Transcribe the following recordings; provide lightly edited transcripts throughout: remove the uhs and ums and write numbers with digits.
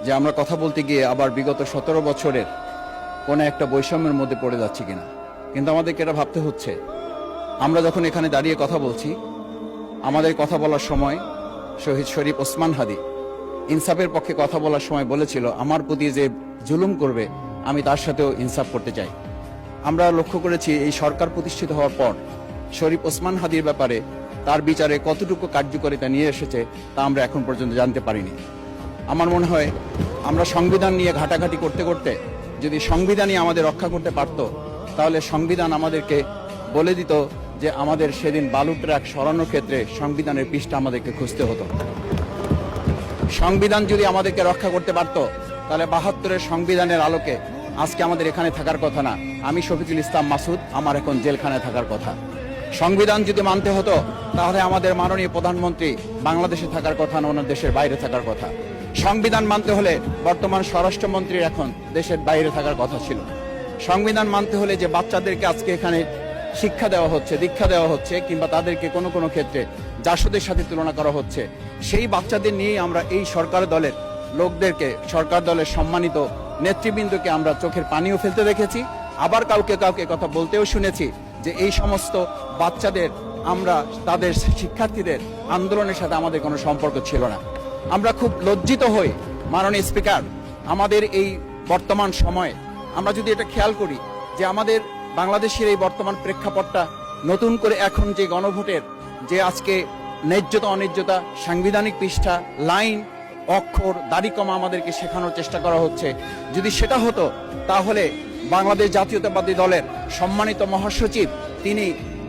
যে আমরা কথা বলতে গিয়ে আবার বিগত 17 বছরের কোনো একটা বৈষম্যের মধ্যে পড়ে যাচ্ছি কিনা। কিন্তু আমাদেরকে এটা ভাবতে হচ্ছে, আমরা যখন এখানে দাঁড়িয়ে কথা বলছি, আমাদের কথা বলার সময় শহীদ শরীফ ওসমান হাদি ইনসাফের পক্ষে কথা বলার সময় বলেছিল, আমার প্রতি যে জুলুম করবে আমি তার সাথেও ইনসাফ করতে চাই। আমরা লক্ষ্য করেছি এই সরকার প্রতিষ্ঠিত হওয়ার পর শরীফ ওসমান হাদির ব্যাপারে তার বিচারে কতটুকু কার্যকারিতা নিয়ে এসেছে তা আমরা এখন পর্যন্ত জানতে পারিনি। আমার মনে হয় আমরা সংবিধান নিয়ে ঘাটাঘাটি করতে করতে যদি সংবিধানই আমাদের রক্ষা করতে পারত, তাহলে সংবিধান আমাদেরকে বলে দিত যে আমাদের সেদিন বালু ট্রাক সরানোর ক্ষেত্রে সংবিধানের পৃষ্ঠা আমাদেরকে খুঁজতে হতো। সংবিধান যদি আমাদেরকে রক্ষা করতে পারত, তাহলে 72-এর সংবিধানের আলোকে আজকে আমাদের এখানে থাকার কথা না। আমি শফিকুল ইসলাম মাসুদ, আমার এখন জেলখানায় থাকার কথা। সংবিধান যদি মানতে হতো, তাহলে আমাদের মাননীয় প্রধানমন্ত্রী বাংলাদেশে থাকার কথা না, অন্য দেশের বাইরে থাকার কথা। সংবিধান মানতে হলে বর্তমান স্বরাষ্ট্রমন্ত্রীর এখন দেশের বাইরে থাকার কথা ছিল। সংবিধান মানতে হলে যে বাচ্চাদেরকে আজকে এখানে শিক্ষা দেওয়া হচ্ছে, দীক্ষা দেওয়া হচ্ছে, কিংবা তাদেরকে কোনো কোনো ক্ষেত্রে জাসদের সাথে তুলনা করা হচ্ছে, সেই বাচ্চাদের নিয়েই আমরা এই সরকার দলের লোকদেরকে, সরকার দলের সম্মানিত নেতৃবৃন্দকে আমরা চোখের পানিও ফেলতে দেখেছি। আবার কাউকে কাউকে কথা বলতেও শুনেছি যে এই সমস্ত বাচ্চাদের, আমরা তাদের শিক্ষার্থীদের আন্দোলনের সাথে আমাদের কোনো সম্পর্ক ছিল না। আমরা খুব লজ্জিত হই মাননীয় স্পিকার, আমাদের এই বর্তমান সময়ে আমরা যদি এটা খেয়াল করি যে আমাদের বাংলাদেশের এই বর্তমান প্রেক্ষাপটটা নতুন করে এখন যে গণভোটের যে আজকে ন্যায্যতা অন্যায্যতা, সাংবিধানিক পৃষ্ঠা, লাইন, অক্ষর, দাড়িকমা আমাদেরকে শেখানোর চেষ্টা করা হচ্ছে, যদি সেটা হতো তাহলে বাংলাদেশ জাতীয়তাবাদী দলের সম্মানিত মহাসচিব তিনি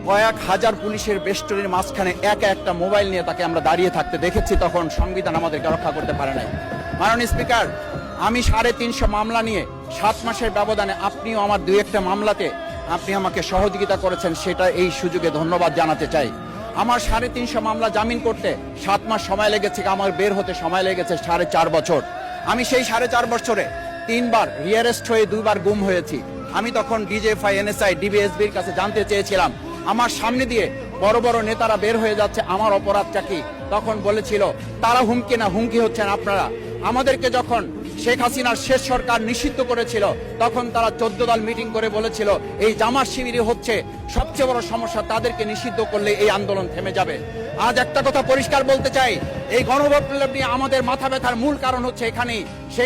কয়েক হাজার পুলিশের বেষ্টনীর মাঝখানে একা একটা মোবাইল নিয়ে তাকে আমরা দাঁড়িয়ে থাকতে দেখেছি, তখন সংবিধান আমাদেরকে রক্ষা করতে পারে নাই। মাননীয় স্পিকার, আমি 350 মামলা নিয়ে 7 মাসের ব্যবধানে আপনিও আমার 2-1টা মামলাতে আপনি আমাকে সহযোগিতা করেছেন, সেটা এই সুযোগে ধন্যবাদ জানাতে চাই। আমার 350 মামলা জামিন করতে 7 মাস সময় লেগেছে, আমার বের হতে সময় লেগেছে 4.5 বছর। আমি সেই 4.5 বছরে 3 বার রিয়ারেস্ট হয়ে 2 বার গুম হয়েছি। আমি তখন ডিজিএফআই, এনএসআই, ডিবিএসবির কাছে জানতে চেয়েছিলাম, আমার সামনে দিয়ে বড় বড় নেতারা বের হয়ে যাচ্ছে, আমার অপরাধটা কি? তখন বলেছিল তারা হুমকি না, হুমকি হচ্ছেন আপনারা। আমাদেরকে যখন শেখ হাসিনার শেষ সরকার নিষিদ্ধ করেছিল, তখন তারা 14 দল মিটিং করে বলেছিল এই জামাত শিবিরই হচ্ছে সবচেয়ে বড় সমস্যা, তাদেরকে নিষিদ্ধ করলে এই আন্দোলন থেমে যাবে। আজ একটা কথা পরিষ্কার বলতে চাই, এই গণভোট নিয়ে আমাদের মাথা ব্যথার মূল কারণ হচ্ছে এখানেই।